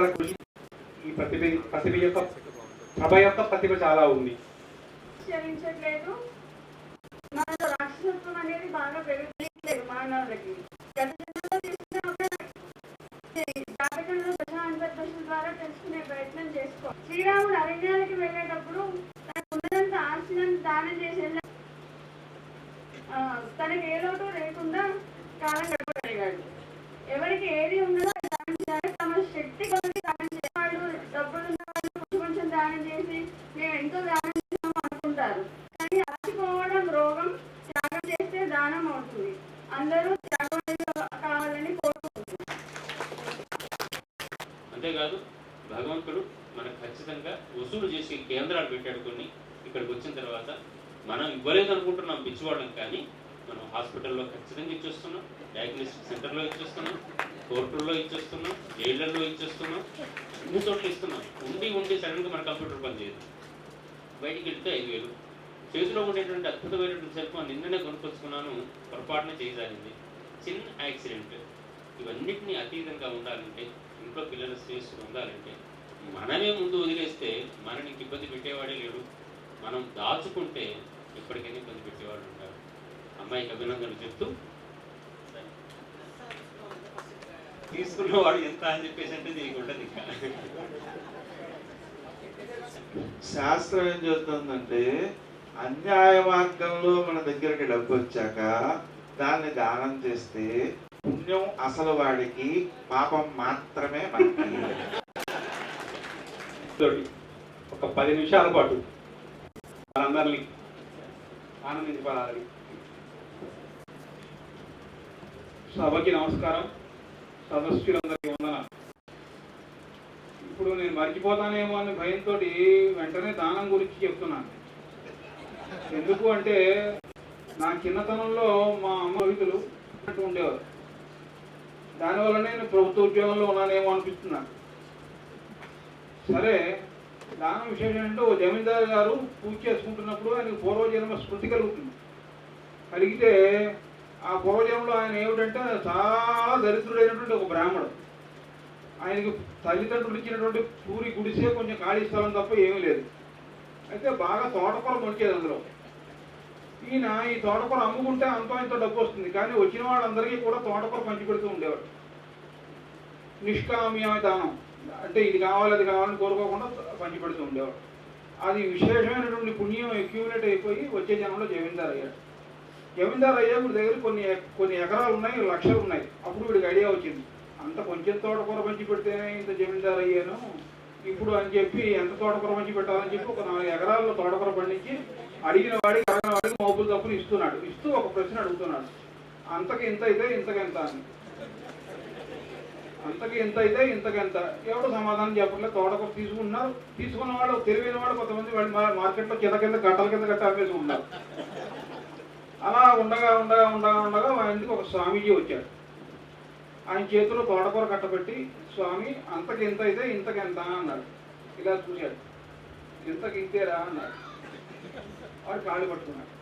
సంవత్సరాల కృషి ఈ ప్రతిభ యొక్క ప్రభ యొక్క ప్రతిభ చాలా ఉంది. చరించట్లేదు, మనలో రాక్షసత్వం అనేది బాగా పెరగట్లేదు మానవులకి. గత జన్మలో చేసిన జాతకంలో దశ అంతర్దశల ద్వారా తెలుసుకునే ప్రయత్నం చేసుకో. శ్రీరాముడు అరణ్యాలకి వెళ్ళేటప్పుడు తనకు ఉన్నదంతా ఆస్తిని దానం చేసి తనకి ఏ లోటు లేకుండా కాలం గడపగలిగాడు. ఎవరికి ఏది ఉన్నదో దానం చేయాలి, తమ శక్తి కొద్ది దానం చేసేవాళ్ళు, డబ్బులున్న వాళ్ళు కొంచెం దానం చేసి మేము ఎంతో దానం చేసాము అనుకుంటారు. కానీ ఆశపోవడం రోగం, త్యాగం చేస్తే దానం అవుతుంది. అందరూ త్యాగం కావాలని కోరుకుంటున్నారు. అంతేకాదు భగవంతుడు మనకు ఖచ్చితంగా వసూలు చేసి కేంద్రాలు పెట్టాడు కొన్ని. ఇక్కడికి వచ్చిన తర్వాత మనం ఇవ్వలేదు అనుకుంటున్నాం పిచ్చివాళ్ళం, కానీ మనం హాస్పిటల్లో ఖచ్చితంగా ఇచ్చేస్తున్నాం, డయాగ్నోస్టిక్ సెంటర్లో ఇచ్చేస్తున్నాం, కోర్టుల్లో ఇచ్చేస్తున్నాం, జైళ్ళల్లో ఇచ్చేస్తున్నాం, అన్ని చోట్ల ఇస్తున్నాం. ఉండి సడన్గా మన కంప్యూటర్ పని చేయదు. బయటికి వెళ్తే 5,000. చేతిలో ఉండేటువంటి అద్భుతమైనటువంటి సెల్ ఫోన్ నిన్ననే కొనుక్కొచ్చుకున్నాను, పొరపాటున చేయజారింది. చిన్న యాక్సిడెంట్. ఇవన్నిటినీ అతీతంగా ఉండాలంటే, ఇంట్లో పిల్లల శ్రేయస్సుగా ఉండాలంటే మనమే ముందు వదిలేస్తే మనని ఇబ్బంది పెట్టేవాడే లేడు. మనం దాచుకుంటే ఎప్పటికైనా ఇబ్బంది పెట్టేవాడు ఉంటారు. అమ్మాయికి అభినందనలు చెప్తూ తీసుకున్నవాడు ఎంత అని చెప్పేసి అంటే దీనికి ఉంటుంది. ఇంకా శాస్త్రం ఏం చెబుతుందంటే, అన్యాయ మార్గంలో మన దగ్గరికి డబ్బు వచ్చాక దాన్ని దానం చేస్తే పుణ్యం అసలు వాడికి, పాపం మాత్రమే మనకి. ఒక 10 నిమిషాల పాటు మనందరినీ ఆనందించబడాలని. సభకి నమస్కారం, సదస్సులందరికీ వందన. ఇప్పుడు నేను మర్చిపోతానేమో అని భయంతో వెంటనే దానం గురించి చెప్తున్నాను. ఎందుకు అంటే నా చిన్నతనంలో మా అమ్మ రైతులు అంటూ ఉండేవారు. దానివల్ల నేను ప్రభుత్వ ఉద్యోగంలో ఉన్నానేమో అనిపిస్తున్నాను. సరే, దానం విశేషం అంటే ఓ జమీందారు గారు పూజ చేసుకుంటున్నప్పుడు ఆయనకు పూర్వజన్మ స్మృతి కలుగుతుంది. కలిగితే ఆ పూర్వజన్మలో ఆయన ఏమిటంటే చాలా దరిద్రుడైనటువంటి ఒక బ్రాహ్మడు. ఆయనకి తల్లిదండ్రులు ఇచ్చినటువంటి పూరి గుడిసే, కొంచెం ఖాళీ స్థలం తప్ప ఏమీ లేదు. అయితే బాగా తోటకూర మొలిచేది అందులో. ఈయన ఈ తోటకూర అమ్ముకుంటే అంతో ఇంత డబ్బు వస్తుంది, కానీ వచ్చిన వాళ్ళందరికీ కూడా తోటకూర పంచిపెడుతూ ఉండేవాడు. నిష్కామ్య దానం అంటే ఇది కావాలి అది కావాలని కోరుకోకుండా పంచిపెడుతూ ఉండేవాడు. అది విశేషమైనటువంటి పుణ్యం అక్యూములేట్ అయిపోయి వచ్చే జనంలో జమీందారు అయ్యాడు. జమీందారు అయ్యేప్పుడు దగ్గర కొన్ని ఎకరాలు ఉన్నాయి, లక్షలు ఉన్నాయి. అప్పుడు వీడికి ఐడియా వచ్చింది, అంత కొంచెం తోటకూర పంచి పెడితేనే ఇంత జమీందారు అయ్యాను ఇప్పుడు అని చెప్పి, ఎంత తోటకూర పంచి పెట్టాలని చెప్పి ఒక 4 ఎకరాల్లో తోటకూర పండించి అడిగిన వాడికి మోపులు తప్పులు ఇస్తున్నాడు. ఇస్తూ ఒక ప్రశ్న అడుగుతున్నాడు, అంతకి ఇంత అయితే ఇంతకెంత అని. అంతకి ఎంత అయితే ఇంతకెంత. ఎవరు సమాధానం చెప్పట్లేదు. తోటకూర తీసుకున్న వాళ్ళు, తెలివైన వాళ్ళు కొంతమంది వాళ్ళు మార్కెట్లో కింద గట్ట అమ్మేసి ఉన్నారు. అలా ఉండగా మా ఇంటికి ఒక స్వామీజీ వచ్చాడు. ఆయన చేతిలో తోటకూర కట్టబెట్టి, స్వామి అంతకి ఎంత అయితే ఇంతకెంత అన్నాడు. ఇలా చూశాడు, ఇంతకి ఇంతేరా అన్నాడు. వాడు కాళ్ళు పట్టుకున్నాడు,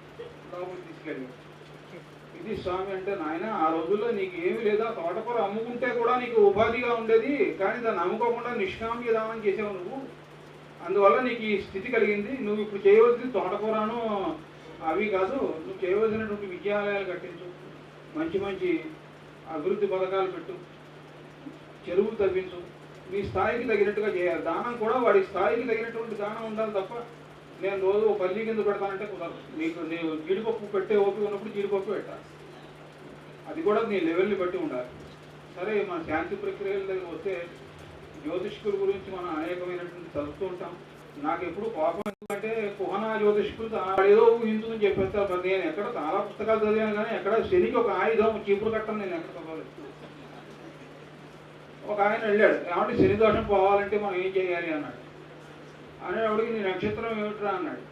లోపలికి తీసుకెళ్ళాడు. ఇది స్వామి అంటే, నాయన ఆ రోజుల్లో నీకు ఏమీ లేదా, తోటకూర అమ్ముకుంటే కూడా నీకు ఉపాధిగా ఉండేది, కానీ దాన్ని అమ్ముకోకుండా నిష్కామ్య దానం చేసావు నువ్వు, అందువల్ల నీకు ఈ స్థితి కలిగింది. నువ్వు ఇప్పుడు చేయవలసింది తోటకూరను అవి కాదు, నువ్వు చేయవలసినటువంటి విద్యాలయాలు కట్టించు, మంచి అభివృద్ధి పథకాలు పెట్టు, చెరువులు తవ్వించు, నీ స్థాయికి తగినట్టుగా చేయాలి. దానం కూడా వాడి స్థాయికి తగినటువంటి దానం ఉండాలి తప్ప నేను రోజు ఒక పల్లి కింద పెడతానంటే కుదరదు. నీవు జీడిపప్పు పెట్టే ఓపిక ఉన్నప్పుడు జీడిపప్పు పెట్టాలి, అది కూడా నీ లెవెల్ని బట్టి ఉండాలి. సరే, మన శాంతి ప్రక్రియల దగ్గర వస్తే జ్యోతిష్కుల గురించి మనం అనేకమైనటువంటి చదువుతూ ఉంటాం. నాకు ఎప్పుడు కోపం ఎందుకంటే కుహనా జ్యోతిష్కులు ఏదో ఊహించుకుని చెప్పేస్తారు. మరి నేను ఎక్కడ చాలా పుస్తకాలు చదివాను, కానీ ఎక్కడ శనికి ఒక ఆయుధం చీపురు కట్టను నేను ఎక్కడ చదవలేదు. ఒక ఆయన వెళ్ళాడు, ఏమంటే శని దోషం పోవాలంటే మనం ఏం చేయాలి అన్నాడు. అనేవాడికి నీ నక్షత్రం ఏమిట్రా అన్నాడు.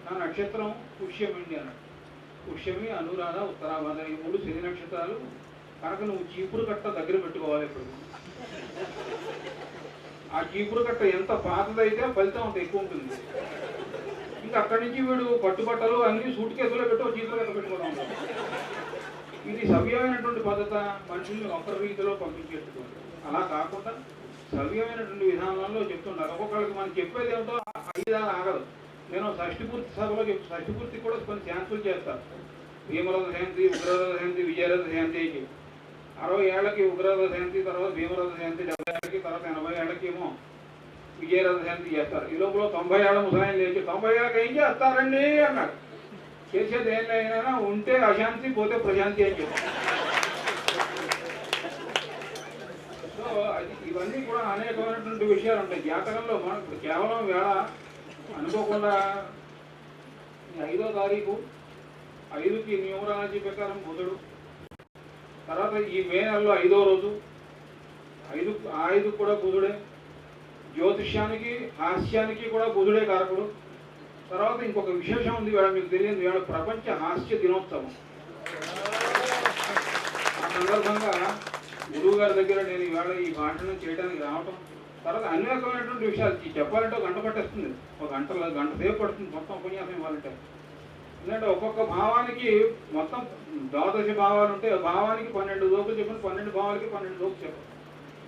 నా నక్షత్రం పుష్యమండి అన్నాడు. పుష్యమి, అనురాధ, ఉత్తరాభాద ఈ 3 శని నక్షత్రాలు. కనుక నువ్వు చీపురు కట్ట దగ్గర పెట్టుకోవాలి. ఇప్పుడు ఆ చీపురు కట్ట ఎంత పాతదైతే ఫలితం అంత ఎక్కువ ఉంటుంది. ఇంకా అక్కడి నుంచి వీడు పట్టుబట్టలు అన్ని సూట్ కేసులో పెట్టి చీపురు కట్ట పెట్టుకోవడం. ఇది సవ్యమైనటువంటి పద్ధత, మనుషుల్ని ఒక్కరి రీతిలో పంపించేట్టుకోండి. అలా కాకుండా సవ్యమైనటువంటి విధానంలో చెప్తుంటారు. ఒక్కొక్కరికి మనం చెప్పేది ఏమిటో ఐదా ఆగదు. నేను షష్ఠిపూర్తి సభలో షష్ఠిపూర్తికి కూడా కొన్ని ఛాన్సులు చేస్తాను. భీమరథ జయంతి, ఉగ్రరథ జయంతి, విజయరథ జయంతి. 60 ఏళ్ళకి ఉగ్రరథ జయంతి, తర్వాత భీమరథ జయంతి, 70 ఏళ్ళకి, తర్వాత 80 ఏళ్ళకి ఏమో విజయరథ జయంతి చేస్తారు. ఈ లోపల 90 ఏళ్ళ ముసలాయన లేచి 90 ఏళ్ళకి ఏం చేస్తారండి అన్నాడు. చేసేది ఏం లేదైనా ఉంటే అశాంతి, పోతే ప్రశాంతి అని చెప్పారు. సో ఇవన్నీ కూడా అనేకమైనటువంటి విషయాలు ఉంటాయి జాతకంలో. మనకు కేవలం వేళ అనుకోకుండా 5వ తారీఖు 5కి న్యూమరాలజీ ప్రకారం బుధుడు, తర్వాత ఈ మే నెలలో 5వ రోజు 5 కూడా బుధుడే, జ్యోతిష్యానికి హాస్యానికి కూడా బుధుడే కారకుడు. తర్వాత ఇంకొక విశేషం ఉంది వేళ, మీకు తెలియదు, వేళ ప్రపంచ హాస్య దినోత్సవం. ఆ సందర్భంగా గురువు గారి దగ్గర నేను ఈవేళ ఈ భాషణం చేయడానికి రావటం, తర్వాత అనేకమైనటువంటి విషయాలు చెప్పాలంటే 1 గంట పట్టేస్తుంది. 1 గంట సేపు పడుతుంది మొత్తం ఉపన్యాసం ఇవ్వాలంటే. ఎందుకంటే ఒక్కొక్క భావానికి మొత్తం 12 భావాలు ఉంటే భావానికి 12 జోకులు చెప్పిన 12 భావాలకి 12 జోకులు చెప్పాలి.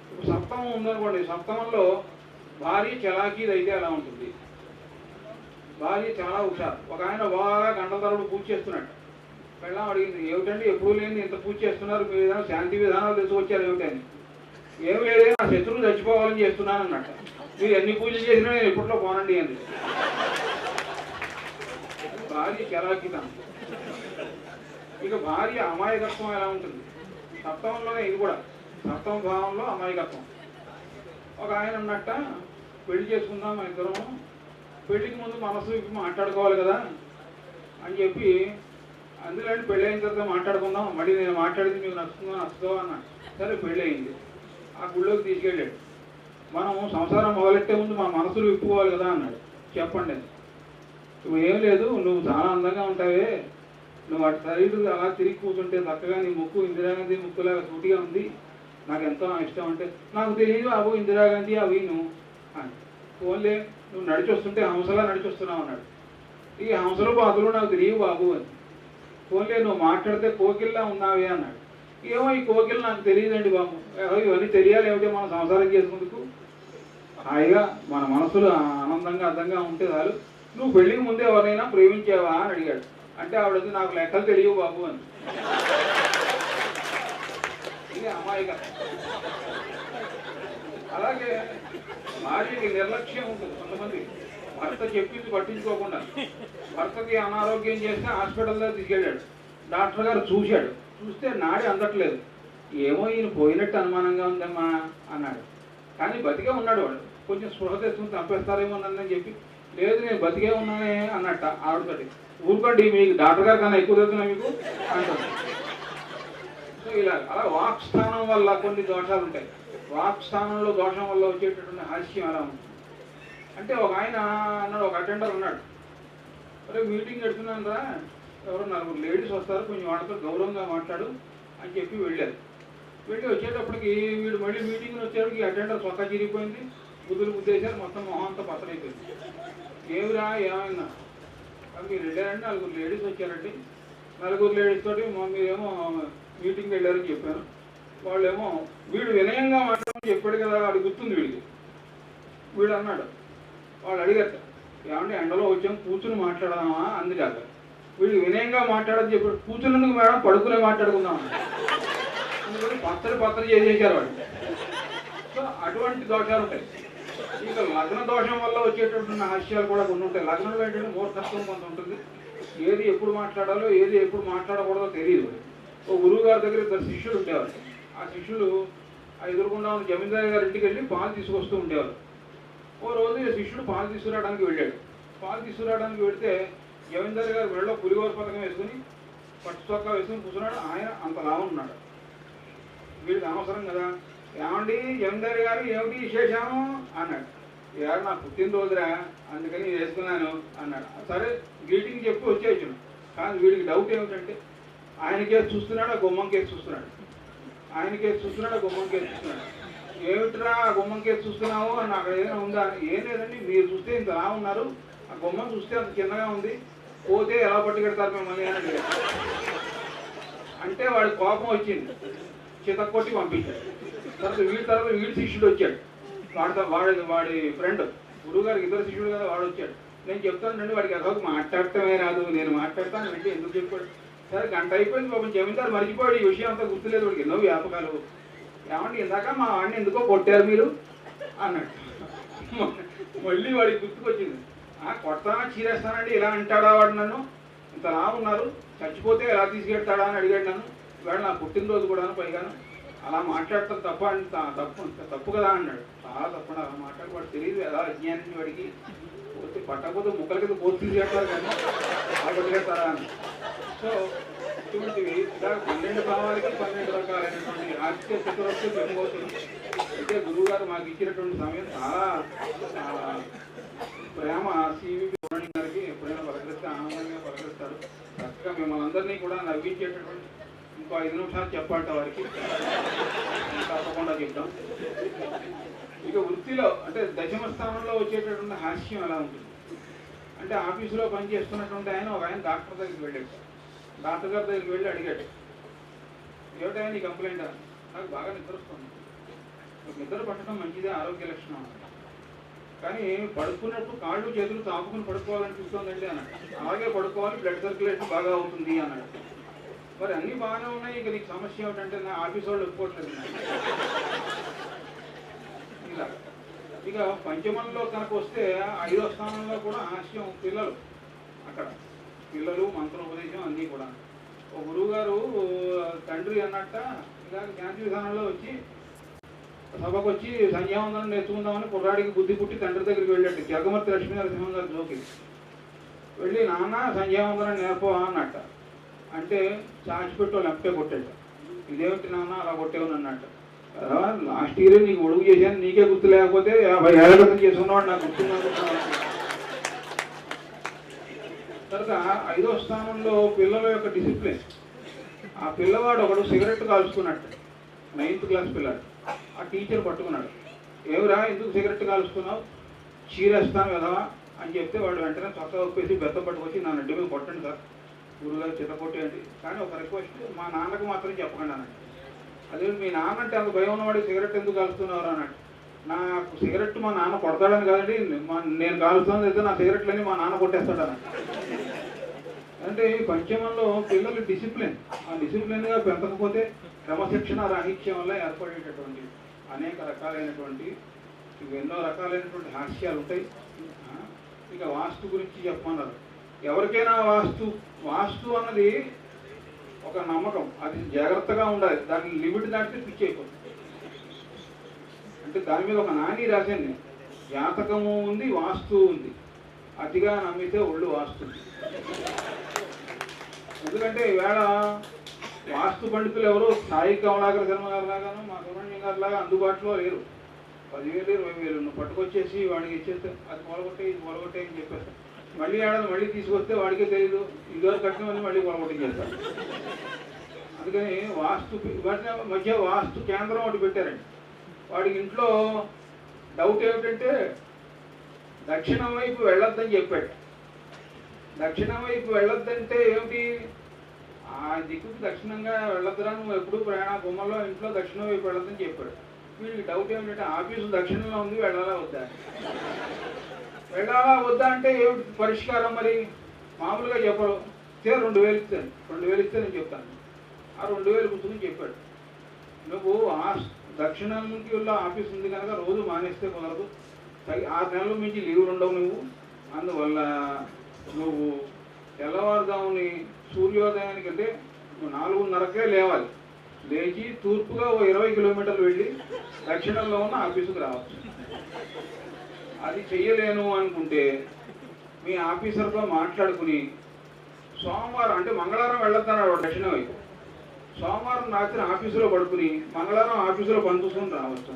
ఇప్పుడు సప్తమం ఉందనుకోండి, సప్తమంలో భార్య చలాకీది అయితే ఎలా ఉంటుంది? భార్య చాలా హుషారు. ఒక ఆయన బాగా గంటల తరబడి పూజ చేస్తున్నాడు. పెళ్ళాం అడిగింది, ఏమిటండి ఎప్పుడు లేని ఇంత పూజ చేస్తున్నారు, మీరు ఏదైనా శాంతి విధానాలు తీసుకొచ్చారు ఏమిటని. ఏమి లేదే, నా శత్రువు చచ్చిపోవాలని చేస్తున్నాను అన్నట్టు. మీరు ఎన్ని పూజలు చేసినా నేను ఎప్పట్లో పోనండి అని. భార్య చలాకీతనం. ఇక భార్య అమాయకత్వం ఎలా ఉంటుంది? సప్తమంలోనే ఇది కూడా, సప్తమ భావంలో అమాయకత్వం. ఒక ఆయన అన్నట్ట, పెళ్లి చేసుకుందాం మన ఇద్దరం, పెళ్లికి ముందు మనసు విప్పి మాట్లాడుకోవాలి కదా అని చెప్పి, అందులో పెళ్ళి అయిన తర్వాత మాట్లాడుకుందాం, మళ్ళీ నేను మాట్లాడింది మీకు నచ్చుతుందో అన్న. సరే పెళ్ళి అయింది, ఆ గుళ్ళోకి తీసుకెళ్ళాడు. మనం సంసారం మొదలెట్టే ముందు మన మనసులు విప్పుకోవాలి కదా అన్నాడు. చెప్పండి, నువ్వు ఏం లేదు, నువ్వు చాలా అందంగా ఉంటావే, నువ్వు అటు సైడు అలా తిరిగి కూర్చుంటే చక్కగా నీ ముక్కు ఇందిరాగాంధీ ముక్కులాగా సూటిగా ఉంది, నాకు ఎంతో ఇష్టం అంటే. నాకు తెలియదు అవు ఇందిరాగాంధీ అవి నువ్వు అని. ఫోన్లే, నువ్వు నడిచొస్తుంటే హంసలా నడిచొస్తున్నావు అన్నాడు. ఈ హంసలు బాధలు నాకు తెలియవు బాబు అని. ఫోన్లే, నువ్వు మాట్లాడితే కోకిల్లా ఉన్నావే అన్నాడు. ఏమో ఈ కోకిల్ నాకు తెలియదండి బాబు. ఇవన్నీ తెలియాలి ఏమిటో మనం సంసారం చేసుకుందుకు. హాయిగా మన మనసులు ఆనందంగా అర్థంగా ఉంటే చాలు. నువ్వు పెళ్ళికి ముందే ఎవరైనా ప్రేమించావా అని అడిగాడు. అంటే ఆవిడది నాకు లెక్కలు తెలియవు బాబు అని. ఇది అమాయిగా. అలాగే భార్యకి నిర్లక్ష్యం ఉంటుంది కొంతమంది. భర్త చెప్పింది పట్టించుకోకుండా, భర్తకి అనారోగ్యం చేస్తే హాస్పిటల్లో తీసుకెళ్ళాడు. డాక్టర్ గారు చూశాడు, చూస్తే నాడి అందట్లేదు. ఏమో ఈయన పోయినట్టు అనుమానంగా ఉందమ్మా అన్నాడు. కానీ బతికే ఉన్నాడు వాడు. కొంచెం స్పృహ తెచ్చుకుని చంపేస్తారేమో అని చెప్పి, లేదు నేను బతికే ఉన్నానే అన్నట్ట ఆవిడతోటి. ఊరుకోండి, మీకు డాక్టర్ గారు కన్నా ఎక్కువ తెలుస్తున్నా మీకు అంటారు. సో ఇలా అలా వాక్ స్థానం వల్ల కొన్ని దోషాలు ఉంటాయి. వాక్ స్థానంలో దోషం వల్ల వచ్చేటటువంటి హాస్యం ఎలా ఉంటుంది అంటే, ఒక ఆయన అన్నాడు, ఒక అటెండర్ ఉన్నాడు, అరే మీటింగ్ పెడుతున్నాను రా, ఎవరో 4 లేడీస్ వస్తారు, కొంచెం వాళ్ళతో గౌరవంగా మాట్లాడు అని చెప్పి వెళ్ళారు. వెళ్ళి వచ్చేటప్పటికి వీడు మళ్ళీ మీటింగ్ని వచ్చేటప్పటికి అటెండర్ చొక్కా చిరిగిపోయింది, బుద్ధులు గుద్దేశారు, మొత్తం మొహంతో పసరైపోయింది. ఏమిరా ఏమైనా? మీరు వెళ్ళారంటే 4 లేడీస్ వచ్చారండి, 4 లేడీస్ తోటి మీరేమో మీటింగ్కి వెళ్ళారని చెప్పాను. వాళ్ళేమో వీడు వినయంగా మాట్లాడమని చెప్పాడు కదా, అది గుర్తుంది వీడికి. వీడు అన్నాడు, వాళ్ళు అడిగారు, ఏమంటే ఎండలో వచ్చాం కూర్చుని మాట్లాడదామా అంది కాక. వీడు వినయంగా మాట్లాడని చెప్పాడు, కూర్చున్నందుకు మేడం పడుకునే మాట్లాడుకుందాం అందుకని పత్తరి చేసేసారు వాడు. సో అటువంటి దోషాలు ఉంటాయి. ఇక లగ్న దోషం వల్ల వచ్చేటటువంటి హాస్యాలు కూడా కొన్ని ఉంటాయి. లగ్నంలో ఏంటంటే మూర్ఖత్వం కొంత ఉంటుంది. ఏది ఎప్పుడు మాట్లాడాలో ఏది ఎప్పుడు మాట్లాడకూడదో తెలియదు. ఓ గురువు గారి దగ్గర 2 శిష్యులు ఉండేవారు. ఆ శిష్యులు ఆ ఎదురుకుండా ఉన్న జమీందారు గారి ఇంటికి వెళ్ళి పాలు తీసుకొస్తూ ఉండేవారు. ఓ రోజు శిష్యుడు పాలు తీసుకురావడానికి వెళ్ళాడు. పాలు తీసుకురావడానికి వెళితే జమీందారు గారు మెడలో పులిగోర పథకం వేసుకుని పట్టు చొక్కా వేసుకుని కూర్చున్నాడు. ఆయన అంత లాభం ఉన్నాడు. వీడికి అనవసరం కదా, ఏమండి జమీందారు గారు ఏమిటి విశేషము అన్నాడు. ఎవరు నా పుట్టినరోజురా అందుకని వేసుకున్నాను అన్నాడు. సరే గ్రీటింగ్ చెప్పి వచ్చేసాను. కానీ వీడికి డౌట్ ఏమిటంటే, ఆయన కేసు చూస్తున్నాడు, ఆ గుమ్మం కేసు చూస్తున్నాడు. ఆయన కేసు చూస్తున్నాడు, ఆ గుమ్మం కేసు చూస్తున్నాడు. ఏమిట్రా ఆ గుమ్మం కేసు చూస్తున్నావు అని అక్కడ ఏదైనా ఉందా? ఏం లేదండి, మీరు చూస్తే ఇంత లా ఉన్నారు, ఆ గుమ్మం చూస్తే అంత చిన్నగా ఉంది, పోతే ఎలా పట్టుకెడతారు మిమ్మల్ని అని అడిగారు. అంటే వాడి కోపం వచ్చింది, చితక్కొట్టి పంపించాడు. తర్వాత వీడి శిష్యుడు వచ్చాడు. వాడి ఫ్రెండ్ గురువు గారికి ఇద్దరు శిష్యుడు కదా, వాడు వచ్చాడు. నేను చెప్తాను రండి, వాడికి అసలు మాట్లాడటమే రాదు, నేను మాట్లాడతాను అంటే ఎందుకు చెప్పాడు. సరే గంట అయిపోయింది, పాపం జమీందారు మర్చిపోయాడు, ఈ విషయం అంతా గుర్తులేదు వాడికి, ఎన్నో వ్యాపకాలు. ఏమంటే ఇందాక మా వాడిని ఎందుకో కొట్టారు మీరు అన్నాడు. మళ్ళీ వాడికి గుర్తుకొచ్చింది, కొడతానా చీరేస్తానండి ఇలా అంటాడా వాడు నన్ను, ఇంతలా ఉన్నారు, చచ్చిపోతే ఎలా తీసుకెళ్తాడా అని అడిగాడు నన్ను. ఇవాళ నా పుట్టినరోజు కూడా పైగాను అలా మాట్లాడటం తప్పు కదా అన్నాడు. చాలా తప్పండి అలా మాట్లాడవాడు, తెలియదు ఎలా అజ్ఞానం వాడికి, పోతే పట్టకపోతే ముక్కల కింద పోతు తీసుకెళ్తారు కానీ అలా కొట్టుకెళ్తారా అని. సో ఇటువంటివి ఇలా 12 భావాలకి 12 రకాలైనటువంటి ఆర్టిక చతురస్సు పెరిగిపోతుంది. అయితే గురువు గారు మాకు ఇచ్చినటువంటి సమయం చాలా ప్రేమ. సివిపి పూర్ణి గారికి ఎప్పుడైనా పలకరిస్తే ఆనందంగా పలకరిస్తారు. చక్కగా మిమ్మల్ని అందరినీ కూడా నవ్వించేటటువంటి ఇంకో 5 నిమిషాలు చెప్పాలట వారికి, తప్పకుండా చెప్తాం. ఇక వృత్తిలో అంటే దశమ స్థానంలో వచ్చేటటువంటి హాస్యం ఎలా ఉంటుంది అంటే, ఆఫీసులో పనిచేస్తున్నటువంటి ఒక ఆయన డాక్టర్ దగ్గరికి వెళ్ళాడు. డాక్టర్ గారి దగ్గరికి వెళ్ళి అడిగాడు, ఏమిటైనా నీ కంప్లైంట్? నాకు బాగా నిద్ర వస్తుంది. నిద్ర పట్టడం మంచిదే, ఆరోగ్య లక్షణం. కానీ పడుకున్నప్పుడు కాళ్ళు చేతులు తాపుకుని పడుకోవాలనిపిస్తుందండి అన్నాడు. అలాగే పడుకోవాలి, బ్లడ్ సర్క్యులేషన్ బాగా అవుతుంది అన్నాడు. మరి అన్నీ బాగానే ఉన్నాయి, ఇక నీకు సమస్య ఏమిటంటే నా ఆఫీస్ వాళ్ళు ఒప్పుకోవట్లేదు. ఇలా ఇక పంచమంలో కనుక వస్తే 5వ స్థానంలో కూడా హాస్యం. పిల్లలు, అక్కడ పిల్లలు, మంత్రోపదేశం అన్నీ కూడా. ఒక గురువు గారు తండ్రి అన్నట్ట ఇలా శాంతి విధానంలో వచ్చి సభకు వచ్చి సంధ్యావందనం నేర్చుకుందామని కుర్రాడికి బుద్ధి పుట్టి తండ్రి దగ్గరికి వెళ్ళాడు. జగమర్తి లక్ష్మీ నరసింహం గారి జోకి వెళ్ళి, నాన్న సంధ్యావందనం నేర్పవా అన్నట్ట. అంటే చాచిపెట్టు లెఫ్టే కొట్టాడు. ఇదేమిటి నాన్న అలా కొట్టేవని అన్నట్ట. లాస్ట్ ఇయర్ నీకు ఒడుగు చేశాను, నీకే గుర్తు లేకపోతే 50 ఏళ్ల క్రితం చేసుకున్నవాడు నాకు గుర్తున్నాను. తర్వాత 5వ స్థానంలో పిల్లల యొక్క డిసిప్లిన్. ఆ పిల్లవాడు ఒకడు సిగరెట్ కాల్చుకున్నట్టు, 9th క్లాస్ పిల్లాడు. ఆ టీచర్ పట్టుకున్నాడు, ఏమిరా ఎందుకు సిగరెట్ కాల్చుకున్నావు, చీరేస్తాను కదవా అని చెప్తే వాడు వెంటనే చొక్కా ఒప్పేసి బెత్తం పట్టుకొచ్చి నా నడ్డి మీద కొట్టండి సార్, గురువుగారు చిత్త కొట్టేయండి, కానీ ఒక రిక్వెస్ట్, మా నాన్నకు మాత్రం చెప్పకండి అన్నట్టు. అదే మీ నాన్న అంటే అంత భయం ఉన్నవాడు సిగరెట్ ఎందుకు కాలుస్తున్నారు అన్నట్టు. నాకు సిగరెట్ మా నాన్న కొడతాడని కాదండి, నేను కాలుస్తుంది అయితే నా సిగరెట్లని మా నాన్న కొట్టేస్తాడు అన్నట్టు. అంటే ఈ పంచమంలో పిల్లలు డిసిప్లిన్, ఆ డిసిప్లిన్గా పెంచకపోతే క్రమశిక్షణ రాహిత్యం వల్ల ఏర్పడేటటువంటి అనేక రకాలైనటువంటి ఎన్నో రకాలైనటువంటి హాస్యాలు ఉంటాయి. ఇక వాస్తు గురించి చెప్పమన్నారు. ఎవరికైనా వాస్తు అన్నది ఒక నమ్మకం, అది జాగ్రత్తగా ఉండాలి. దాని లిమిట్ దాటితే పిచ్చి అయిపోతుంది. అంటే దాని మీద ఒక నాని రాశాను నేను, జాతకము ఉంది, వాస్తు ఉంది, అతిగా నమ్మితే ఒళ్ళు వాస్తు. ఎందుకంటే ఈవేళ వాస్తు పండితులు ఎవరు సాయి కమలాకర శర్మ గారు లాగాను మా సుబ్రహ్మణ్యం గారి లాగా అందుబాటులో లేరు. 10,000 20,000 నువ్వు పట్టుకొచ్చేసి వాడికి ఇచ్చేస్తే అది పొలగొట్టే ఇది పొలగొట్టే అని చెప్పేస్తాను. మళ్ళీ ఏడాది మళ్ళీ తీసుకొస్తే వాడికే తెలియదు, ఇదివరకు కట్టినవన్నీ మళ్ళీ పొలగొట్టి చేస్తారు. అందుకని మధ్య వాస్తు కేంద్రం ఒకటి పెట్టారండి. వాడికి ఇంట్లో డౌట్ ఏమిటంటే దక్షిణం వైపు వెళ్ళొద్దని చెప్పాడు. దక్షిణం వైపు వెళ్ళొద్దంటే ఏమిటి, ఆ దిక్కుకు దక్షిణంగా వెళ్ళొద్దురా, నువ్వు ఎప్పుడు ప్రయాణ బొమ్మలో ఇంట్లో దక్షిణం వైపు వెళ్ళొద్దని చెప్పాడు. వీడికి డౌట్ ఏమిటంటే ఆఫీసు దక్షిణంలో ఉంది, వెళ్ళాలా వద్దా, వెళ్ళాలా వద్దా అంటే ఏమిటి పరిష్కారం మరి మామూలుగా చెప్పరు. 2,000 ఇస్తాను, 2,000 ఇస్తే నేను చెప్తాను. ఆ 2,000 పుస్తకం చెప్పాడు. నువ్వు దక్షిణంకి వెళ్ళి ఆఫీస్ ఉంది కనుక రోజు మానేస్తే కుదరదు, 6 నెలల మించి లీవులు ఉండవు నువ్వు. అందువల్ల నువ్వు తెల్లవారుజాముని సూర్యోదయానికి అంటే నువ్వు 4:30కే లేవాలి. లేచి తూర్పుగా 20 కిలోమీటర్లు వెళ్ళి దక్షిణంలో ఉన్న ఆఫీసుకు రావచ్చు. అది చెయ్యలేను అనుకుంటే మీ ఆఫీసర్తో మాట్లాడుకుని సోమవారం అంటే మంగళవారం వెళ్ళొద్దన్నాడు దక్షిణ వైపు. సోమవారం రాత్రి ఆఫీసులో పడుకుని మంగళవారం ఆఫీసులో పని చూసుకుని రావచ్చు.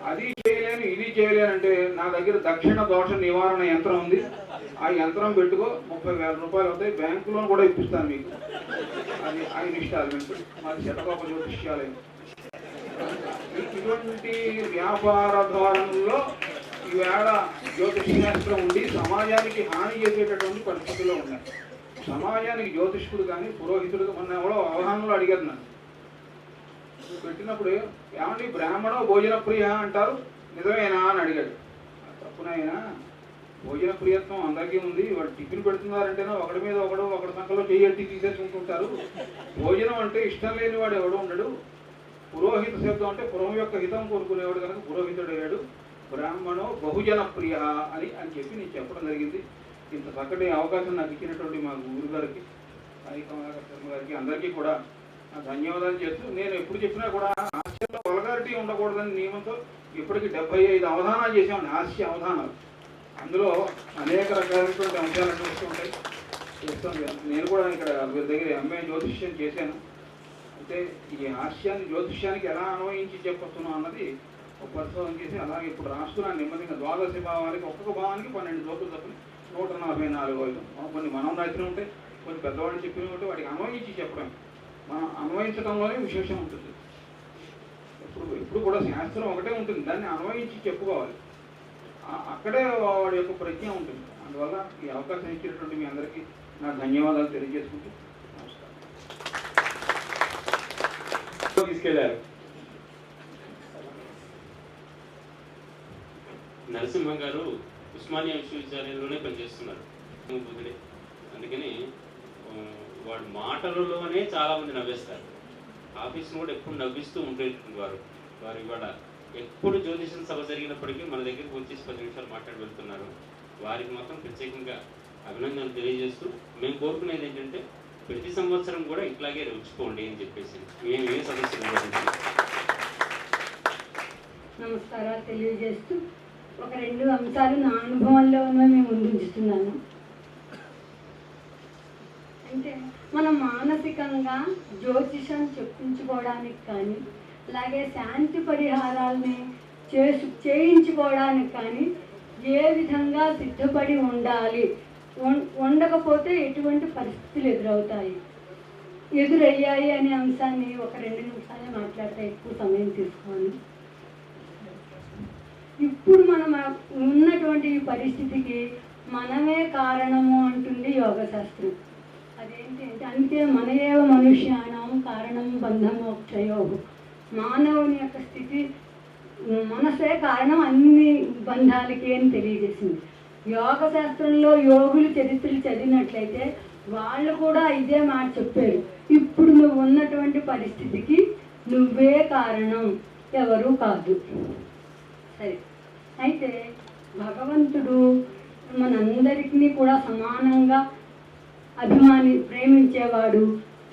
అది చేయలేను ఇది చేయలేనంటే నా దగ్గర దక్షిణ దోష నివారణ యంత్రం ఉంది, ఆ యంత్రం పెట్టుకో, 30,000 రూపాయలు అవుతాయి, బ్యాంకు లోన్ కూడా ఇప్పిస్తాను మీకు. అది 5 ఇన్స్టాల్మెంట్, మాది శతకోప జ్యోతిష్యాలయం. ఇటువంటి వ్యాపార ధోరణుల్లో ఈవేళ జ్యోతిష్ శాస్త్రం ఉండి సమాజానికి హాని చేసేటటువంటి పరిస్థితుల్లో ఉన్నాయి. సమాజానికి జ్యోతిష్కుడు కానీ పురోహితుడు మొన్న ఎవరో అవగాహనలో అడిగారు నన్ను పెట్టినప్పుడు, ఏమండి బ్రాహ్మణో భోజన ప్రియ అంటారు, నిజమేనా అని అడిగాడు. తప్పునైనా భోజన ప్రియత్వం అందరికీ ఉంది, వాడు టిఫిన్ పెడుతున్నారంటేనే ఒకడి మీద ఒకడి సంఖ్యలో చెయ్యి తీసేసుకుంటుంటారు. భోజనం అంటే ఇష్టం లేని వాడు ఎవడు ఉండడు. పురోహిత శబ్దం అంటే పురం యొక్క హితం కోరుకునేవాడు కనుక పురోహితుడు అయ్యాడు. బ్రాహ్మణో బహుజన ప్రియ అని చెప్పి నేను చెప్పడం జరిగింది. ఇంత చక్కటి అవకాశం నాకు ఇచ్చినటువంటి మా గురువు గారికి, శర్మ గారికి, అందరికీ కూడా ధన్యవాదాలు చేస్తూ, నేను ఎప్పుడు చెప్పినా కూడా హాస్యంలో వల్గారిటీ ఉండకూడదని నియమంతో ఇప్పటికి 75 అవధానాలు చేసామండి, హాస్య అవధానాలు. అందులో అనేక రకాలైనటువంటి అంశాలు అనిపిస్తూ ఉంటాయి, చేస్తాను. నేను కూడా ఇక్కడ వీరి దగ్గర ఎంఏ జ్యోతిష్యం చేశాను. అయితే ఈ హాస్యాన్ని జ్యోతిష్యానికి ఎలా అన్వయించి చెప్పొస్తున్నాం అన్నది ఒక పరిశోధన చేసి అలాగే ఇప్పుడు రాస్తున్నాను నెమ్మదిగా. ద్వాదశ భావానికి ఒక్కొక్క భావానికి 12 జోకులు తప్పని 144 కొన్ని మనం రాసిన ఉంటాయి, కొన్ని పెద్దవాళ్ళు చెప్పిన ఉంటే వాటికి అన్వయించి చెప్పడం, మనం అన్వయించడంలోనే విశేషం ఉంటుంది. ఎప్పుడు కూడా శాస్త్రం ఒకటే ఉంటుంది, దాన్ని అన్వయించి చెప్పుకోవాలి, అక్కడే వాడి యొక్క ప్రజ్ఞ ఉంటుంది. అందువల్ల ఈ అవకాశం ఇచ్చినటువంటి మీ అందరికీ నా ధన్యవాదాలు తెలియజేసుకుంటూ నమస్కారం. తీసుకెళ్లారు నరసింహ గారు ఉస్మానియా విశ్వవిద్యాలయంలోనే పనిచేస్తున్నారు, అందుకని వాడు మాటలలోనే చాలా మంది నవ్వేస్తారు. ఆఫీస్ను కూడా ఎప్పుడు నవ్విస్తూ ఉండేటువంటి వారు ఇవాళ ఎప్పుడు జ్యోతిషం సభ జరిగినప్పటికీ మన దగ్గరికి వచ్చేసి 10 నిమిషాలు మాట్లాడి వెళ్తున్నారు. వారికి మాత్రం ప్రత్యేకంగా అభినందనలు తెలియజేస్తూ, మేము కోరుకునేది ఏంటంటే ప్రతి సంవత్సరం కూడా ఇట్లాగే రుచుకోండి అని చెప్పేసి మేము ఏ సమస్యలు నమస్కారాలు తెలియజేస్తూ ఒక 2 అంశాలు నా అనుభవంలో మేము ముందుంచుతున్నాను. అంటే మనం మానసికంగా జ్యోతిషం చెప్పించుకోవడానికి కానీ, అలాగే శాంతి పరిహారాలని చేయించుకోవడానికి కానీ ఏ విధంగా సిద్ధపడి ఉండాలి, ఉండకపోతే ఎటువంటి పరిస్థితులు ఎదురయ్యాయి అనే అంశాన్ని ఒక 2 నిమిషాలే మాట్లాడితే ఎక్కువ సమయం తీసుకోవాలి. ఇప్పుడు మనం ఉన్నటువంటి పరిస్థితికి మనమే కారణము అంటుంది యోగశాస్త్రం. అదేంటి అంటే అంతే మనయేవ మనుష్యానం కారణం బంధమోక్షయో, మానవుని యొక్క స్థితి మనసే కారణం అన్ని బంధాలకి అని తెలియజేసింది. యోగశాస్త్రంలో యోగులు చరిత్రలు చదివినట్లయితే వాళ్ళు కూడా ఇదే మాట చెప్పారు, ఇప్పుడు నువ్వు ఉన్నటువంటి పరిస్థితికి నువ్వే కారణం, ఎవరు కాదు. సరే, అయితే భగవంతుడు మనందరికీ కూడా సమానంగా ప్రేమించేవాడు,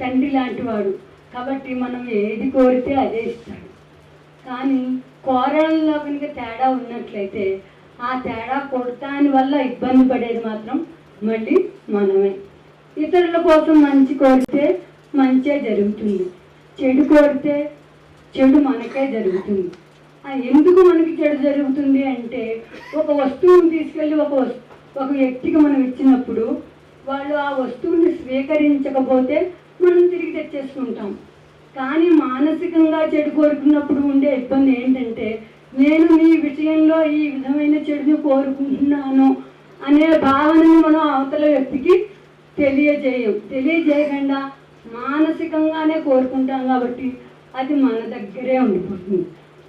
తండ్రి లాంటి వాడు. కాబట్టి మనం ఏది కోరితే అదే ఇస్తాడు. కానీ కోరడంలో కనుక తేడా ఉన్నట్లయితే ఆ తేడా కొడతాని వల్ల ఇబ్బంది పడేది మాత్రం మళ్ళీ మనమే. ఇతరుల కోసం మంచి కోరితే మంచే జరుగుతుంది, చెడు కోరితే చెడు మనకే జరుగుతుంది. ఎందుకు మనకి చెడు జరుగుతుంది అంటే, ఒక వస్తువుని తీసుకెళ్ళి ఒక వ్యక్తికి మనం ఇచ్చినప్పుడు వాళ్ళు ఆ వస్తువుని స్వీకరించకపోతే మనం తిరిగి తెచ్చేసుకుంటాం. కానీ మానసికంగా చెడు కోరుకున్నప్పుడు ఉండే ఇబ్బంది ఏంటంటే, నేను నీ విషయంలో ఈ విధమైన చెడుని కోరుకుంటున్నాను అనే భావనను మనం అవతల వ్యక్తికి తెలియజేయకుండా మానసికంగానే కోరుకుంటాం. కాబట్టి అది మన దగ్గరే ఉండిపోతుంది.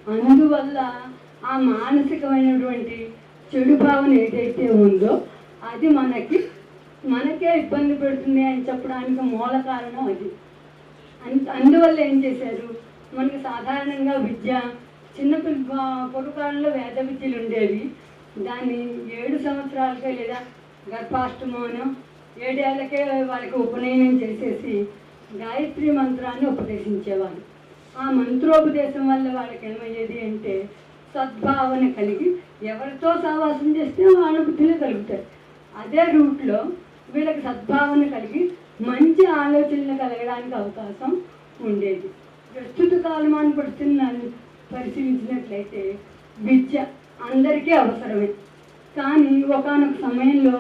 అందువల్ల ఆ మానసికమైనటువంటి చెడు భావన ఏదైతే ఉందో అది మనకే ఇబ్బంది పెడుతుంది అని చెప్పడానికి మూల కారణం అది. అందువల్ల ఏం చేశారు, మనకి సాధారణంగా విద్య పూర్వకాలంలో వేద విద్యలు ఉండేవి. దాన్ని 7 సంవత్సరాలకే లేదా గర్భాష్టమోనో 7 ఏళ్ళకే వాళ్ళకి ఉపనయనం చేసేసి గాయత్రి మంత్రాన్ని ఉపదేశించేవాళ్ళు. ఆ మంత్రోపదేశం వల్ల వాళ్ళకి ఏమయ్యేది అంటే సద్భావన కలిగి ఎవరితో సహవాసం చేస్తే వాళ్ళ బుద్ధిలో కలుగుతాయి. అదే రూట్లో వీళ్ళకి సద్భావన కలిగి మంచి ఆలోచనలు కలగడానికి అవకాశం ఉండేది. ప్రస్తుత కాలమాన పరిస్థితులను పరిశీలించినట్లయితే విద్య అందరికీ అవసరమే. కానీ ఒకానొక సమయంలో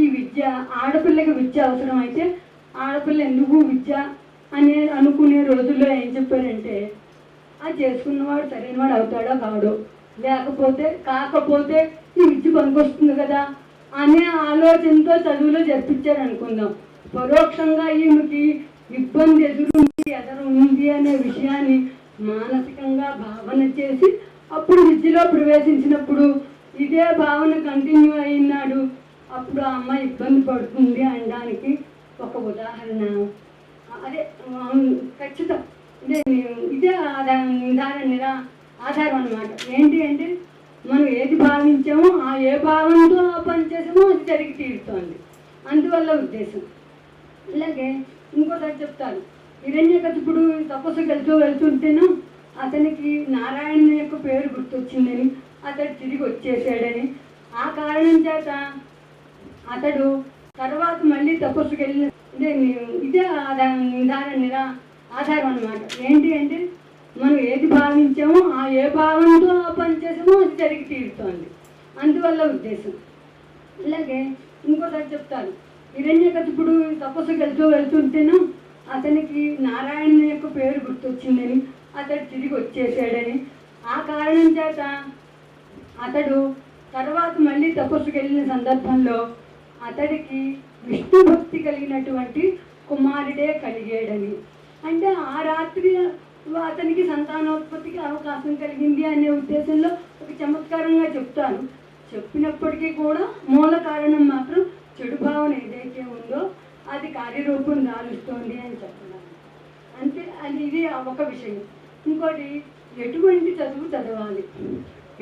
ఈ విద్య ఆడపిల్లకి విద్య అవసరం అయితే ఆడపిల్ల ఎందుకు విద్య అనుకునే రోజుల్లో ఏం చెప్పారంటే, అది చేసుకున్నవాడు సరైనవాడు అవుతాడో కాడో, కాకపోతే ఈ విద్య పనికొస్తుంది కదా అనే ఆలోచనతో చదువులో జరిపించారు అనుకుందాం. పరోక్షంగా ఈమెకి ఇబ్బంది ఎదురు ఉంది అనే విషయాన్ని మానసికంగా భావన చేసి అప్పుడు విద్యలో ప్రవేశించినప్పుడు ఇదే భావన కంటిన్యూ అయినాడు, అప్పుడు ఆ అమ్మాయి ఇబ్బంది పడుతుంది అనడానికి ఒక ఉదాహరణ. అదే ఖచ్చితం ఇదే ఆధారం అన్నమాట. ఏంటి అంటే మనం ఏది భావించామో ఆ ఏ భావంతో ఆ పని చేసామో అది జరిగి తీరుతోంది, అందువల్ల ఉద్దేశం. అలాగే ఇంకోసారి చెప్తాను, హిరణ్యకశిపుడు తపస్సు వెళ్తుంటేను అతనికి నారాయణ యొక్క పేరు గుర్తొచ్చిందని అతడు తిరిగి వచ్చేసాడని, ఆ కారణం చేత అతడు తర్వాత మళ్ళీ తపస్సుకి వెళ్ళిన ఇదే ఆధారం అన్నమాట. ఏంటి అంటే మనం ఏది భావించామో ఆ ఏ భావంతో ఆ పని చేసామో అది జరిగి తీరుతోంది, అందువల్ల ఉద్దేశం. అలాగే ఇంకోసారి చెప్తాను, హిరణ్యకశిపుడు తపస్సు వెళ్తుంటేను అతనికి నారాయణ యొక్క పేరు గుర్తొచ్చిందని అతడు తిరిగి వచ్చేసాడని, ఆ కారణం చేత అతడు తర్వాత మళ్ళీ తపస్సుకి వెళ్ళిన సందర్భంలో అతడికి విష్ణు భక్తి కలిగినటువంటి కుమారుడే కలిగాడని, అంటే ఆ రాత్రి అతనికి సంతానోత్పత్తికి అవకాశం కలిగింది అనే ఉద్దేశంలో ఒక చమత్కారంగా చెప్తాను. చెప్పినప్పటికీ కూడా మూల కారణం మాత్రం చెడు భావన ఏదైతే ఉందో అది కార్యరూపం దాలుస్తోంది అని చెప్తున్నాను. అంటే అది ఇది ఒక విషయం. ఇంకోటి, ఎటువంటి చదువు చదవాలి,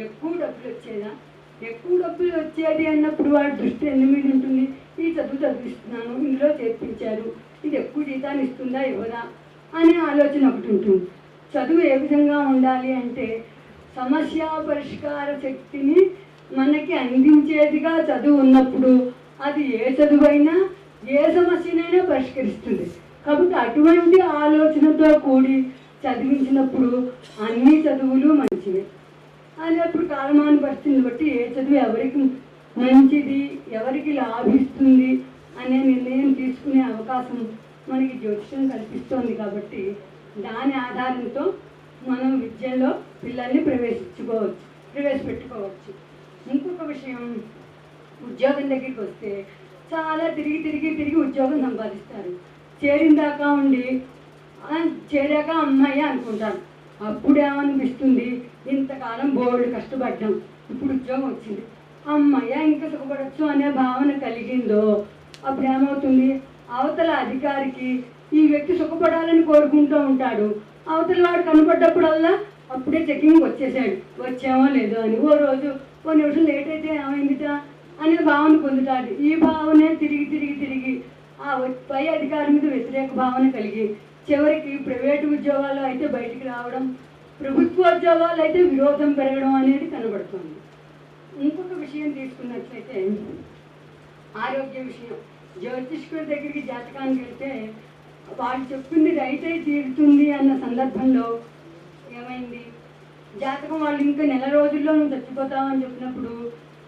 ఎక్కువ డబ్బులు వచ్చేదా, ఎక్కువ డబ్బులు వచ్చేది అన్నప్పుడు వాడి దృష్టి ఎన్ని మీద ఉంటుంది, ఈ చదువు చదివిస్తున్నాను, ఇందులో చేర్పించారు, ఇది ఎక్కువ జీతాన్ని ఇస్తుందా ఇవ్వదా అనే ఆలోచన ఒకటి ఉంటుంది. చదువు ఏ విధంగా ఉండాలి అంటే సమస్య పరిష్కార శక్తిని మనకి అందించేదిగా చదువు ఉన్నప్పుడు అది ఏ చదువైనా ఏ సమస్యనైనా పరిష్కరిస్తుంది. కాబట్టి అటువంటి ఆలోచనతో కూడి చదివించినప్పుడు అన్ని చదువులు మంచివే. అనేప్పుడు కాలమాన పరిస్థితిని బట్టి ఏ చదువు ఎవరికి మంచిది, ఎవరికి లాభిస్తుంది అనే నిర్ణయం తీసుకునే అవకాశం మనకి జ్యోతిషం కల్పిస్తోంది. కాబట్టి దాని ఆధారంతో మనం విద్యలో పిల్లల్ని ప్రవేశపెట్టుకోవచ్చు. ఇంకొక విషయం, ఉద్యోగం దగ్గరికి వస్తే చాలా తిరిగి ఉద్యోగం సంపాదిస్తారు. చేరిన దాకా ఉండి చేరాక అమ్మాయి అనుకుంటారు. అప్పుడు ఏమనిపిస్తుంది, ఇంతకాలం బోర్డు కష్టపడ్డాం, ఇప్పుడు ఉద్యోగం వచ్చింది, అమ్మాయి ఇంకా సుఖపడచ్చు అనే భావన కలిగిందో అప్పుడు ఏమవుతుంది, అవతల అధికారికి ఈ వ్యక్తి సుఖపడాలని కోరుకుంటూ ఉంటాడు. అవతల వాడు కనపడ్డప్పుడల్లా అప్పుడే చెకింగ్ వచ్చామో లేదో అని, ఓ రోజు ఓ నిమిషం లేట్ అయితే ఏమైందిటా అనే భావన పొందుతాడు. ఈ భావనే తిరిగి ఆ పై అధికారి మీద వ్యతిరేక భావన కలిగి చివరికి ప్రైవేటు ఉద్యోగాలు అయితే బయటికి రావడం, ప్రభుత్వ ఉద్యోగాలు అయితే విరోధం పెరగడం అనేది కనబడుతుంది. ఇంకొక విషయం తీసుకున్నట్లయితే ఆరోగ్య విషయం. జ్యోతిష్కుడి దగ్గరికి జాతకానికి వెళ్తే వాళ్ళు చెప్పింది రైట్ అయి తీరుతుంది అన్న సందర్భంలో ఏమైంది, జాతకం వాళ్ళు ఇంకా నెల రోజుల్లో నువ్వు చచ్చిపోతావని చెప్పినప్పుడు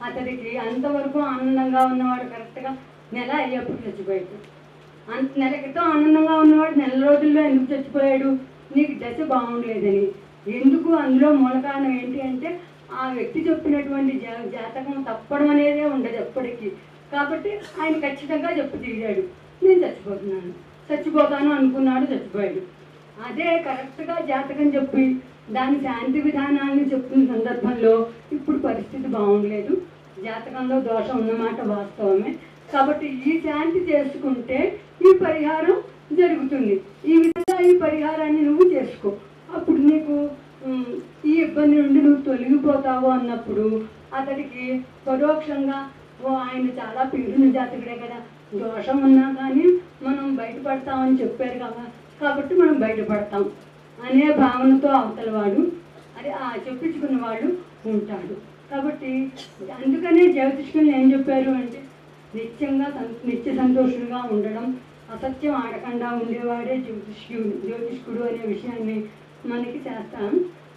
అతడికి అంతవరకు ఆనందంగా ఉన్నవాడు కరెక్ట్గా నెల అయ్యేప్పుడు చచ్చిపోయాడు. నెల క్రితం ఆనందంగా ఉన్నవాడు నెల రోజుల్లో ఎందుకు చచ్చిపోయాడు, నీకు దశ బాగుండలేదని. ఎందుకు, అందులో మూల కారణం ఏంటి అంటే ఆ వ్యక్తి చెప్పినటువంటి జాతకం తప్పడం అనేదే ఉండదు ఎప్పటికీ. కాబట్టి ఆయన ఖచ్చితంగా చెప్పు తీరాడు, నేను చచ్చిపోతాను అనుకున్నాడు, చచ్చిపోయాడు. అదే కరెక్ట్గా జాతకం చెప్పి దాని శాంతి విధానాన్ని చెప్పిన సందర్భంలో ఇప్పుడు పరిస్థితి బాగుండలేదు, జాతకంలో దోషం ఉన్నమాట వాస్తవమే, కాబట్టి ఈ శాంతి చేసుకుంటే ఈ పరిహారం జరుగుతుంది, ఈ విధంగా ఈ పరిహారాన్ని నువ్వు చేసుకో, అప్పుడు నీకు ఈ ఇబ్బంది నుండి నువ్వు తొలగిపోతావు అన్నప్పుడు అతడికి పరోక్షంగా ఆయన చాలా పీడున జాతకుడే కదా, దోషం ఉన్నా కానీ మనం బయటపడతామని చెప్పారు కదా, కాబట్టి మనం బయటపడతాం అనే భావనతో అవతలవాడు అది చెప్పించుకున్నవాడు ఉంటాడు. కాబట్టి అందుకనే జ్యోతిష్కులు ఏం చెప్పారు అంటే నిత్య సంతోషులుగా ఉండడం, అసత్యం ఆడకుండా ఉండేవాడే జ్యోతిష్కుడు అనే విషయాన్ని మనకి శాస్త్రం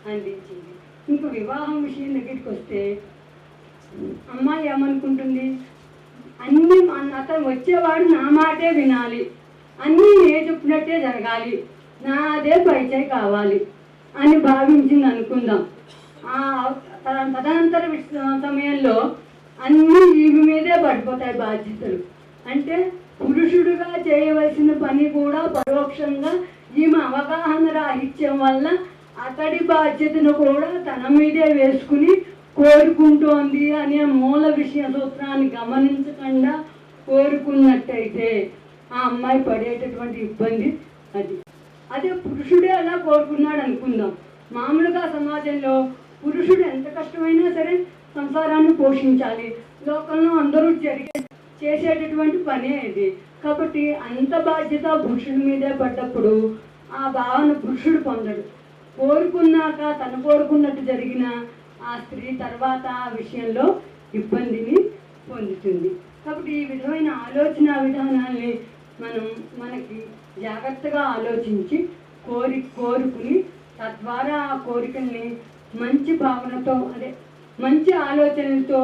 అందించింది. ఇంకా వివాహం విషయం దగ్గరికి వస్తే అమ్మాయి ఏమనుకుంటుంది, అన్నీ అతను వచ్చేవాడు నా మాటే వినాలి, అన్నీ నేను చెప్పినట్టే జరగాలి, నాదే పరిచయం కావాలి అని భావించింది అనుకుందాం. తదనంతర సమయంలో అన్నీ ఈమె మీదే పడిపోతాయి బాధ్యతలు. అంటే పురుషుడుగా చేయవలసిన పని కూడా పరోక్షంగా ఈమె అవగాహన రాహిత్యం వల్ల అతడి బాధ్యతను కూడా తన మీదే వేసుకుని కోరుకుంటోంది అనే మూల విషయ సూత్రాన్ని గమనించకుండా కోరుకున్నట్టయితే ఆ అమ్మాయి పడేటటువంటి ఇబ్బంది అది. అదే పురుషుడే అలా కోరుకున్నాడు అనుకుందాం. మామూలుగా సమాజంలో పురుషుడు ఎంత కష్టమైనా సరే సంసారాన్ని పోషించాలి, లోకంలో అందరూ చేసేటటువంటి పనే ఇది. కాబట్టి అంత బాధ్యత పురుషుడి మీదే పడ్డప్పుడు ఆ భావన పురుషుడు పొందడు. కోరుకున్నాక తను కోరుకున్నట్టు జరిగిన ఆ స్త్రీ తర్వాత ఆ విషయంలో ఇబ్బందిని పొందుతుంది. కాబట్టి ఈ విధమైన ఆలోచన విధానాల్ని మనకి జాగ్రత్తగా ఆలోచించి కోరుకుని తద్వారా ఆ కోరికల్ని మంచి భావనతో మంచి ఆలోచనలతో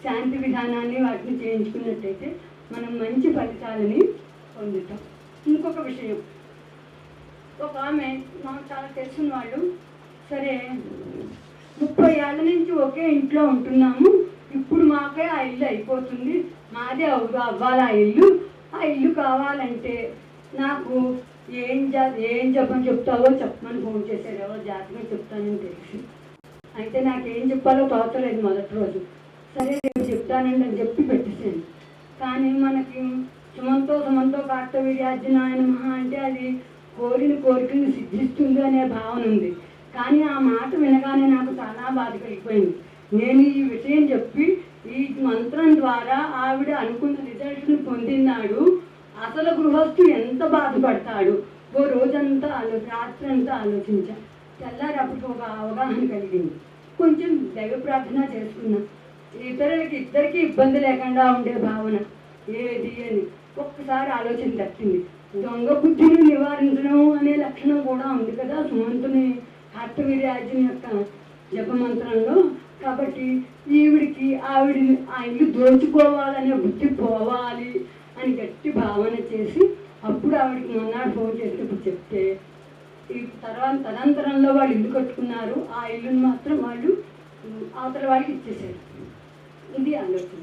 శాంతి విధానాన్ని వాటిని చేయించుకున్నట్టయితే మనం మంచి ఫలితాలని పొందుతాం. ఇంకొక విషయం, ఒక ఆమె నాకు చాలా తెలిసిన వాళ్ళు, సరే 30 ఏళ్ళ నుంచి ఒకే ఇంట్లో ఉంటున్నాము, ఇప్పుడు మాకే ఆ ఇల్లు అయిపోతుంది, మాదే అవ్వాలి ఆ ఇల్లు కావాలంటే నాకు ఏం చెప్తావో చెప్పమని ఫోన్ చేశాడు. ఎవరో జాతకం చెప్తానని తెలిసి, అయితే నాకేం చెప్పాలో తోచలేదు మొదటి రోజు. సరే నేను చెప్తానండి అని చెప్పి పెట్టేసాను. కానీ మనకి సుమంతో కార్తవీర్యార్జునాయ నమః అంటే అది కోరిన కోరికని సిద్ధిస్తుంది అనే భావన ఉంది. కానీ ఆ మాట వినగానే నాకు చాలా బాధ కలిగిపోయింది. నేను ఈ విషయం చెప్పి ఈ మంత్రం ద్వారా ఆవిడ అనుకున్న రిజల్ట్ని పొందినాడు. అసలు గృహస్థు ఎంత బాధపడతాడు. ఓ రోజంతా రాత్రి అంతా ఆలోచించా. తెల్లారప్పటికి ఒక అవగాహన కలిగింది. కొంచెం దైవ ప్రార్థన చేసుకున్నా. ఇద్దరికి ఇబ్బంది లేకుండా ఉండే భావన ఏది అని ఒక్కసారి ఆలోచన తట్టింది. దొంగ బుద్ధిని నివారించడం అనే లక్షణం కూడా ఉంది కదా సుమంతుని కార్తవీర్యార్జున యొక్క జపమంత్రంలో. కాబట్టి ఆవిడిని ఆ ఇల్లు దోచుకోవాలనే బుద్ధి పోవాలి అని గట్టి భావన చేసి అప్పుడు ఆవిడికి మొన్నాడు ఫోన్ చేసినప్పుడు చెప్తే ఈ తదనంతరంలో వాళ్ళు ఇల్లు కట్టుకున్నారు. ఆ ఇల్లుని మాత్రం వాళ్ళు అవతల వాళ్ళకి ఇచ్చేసారు. ఇది ఆలోచన.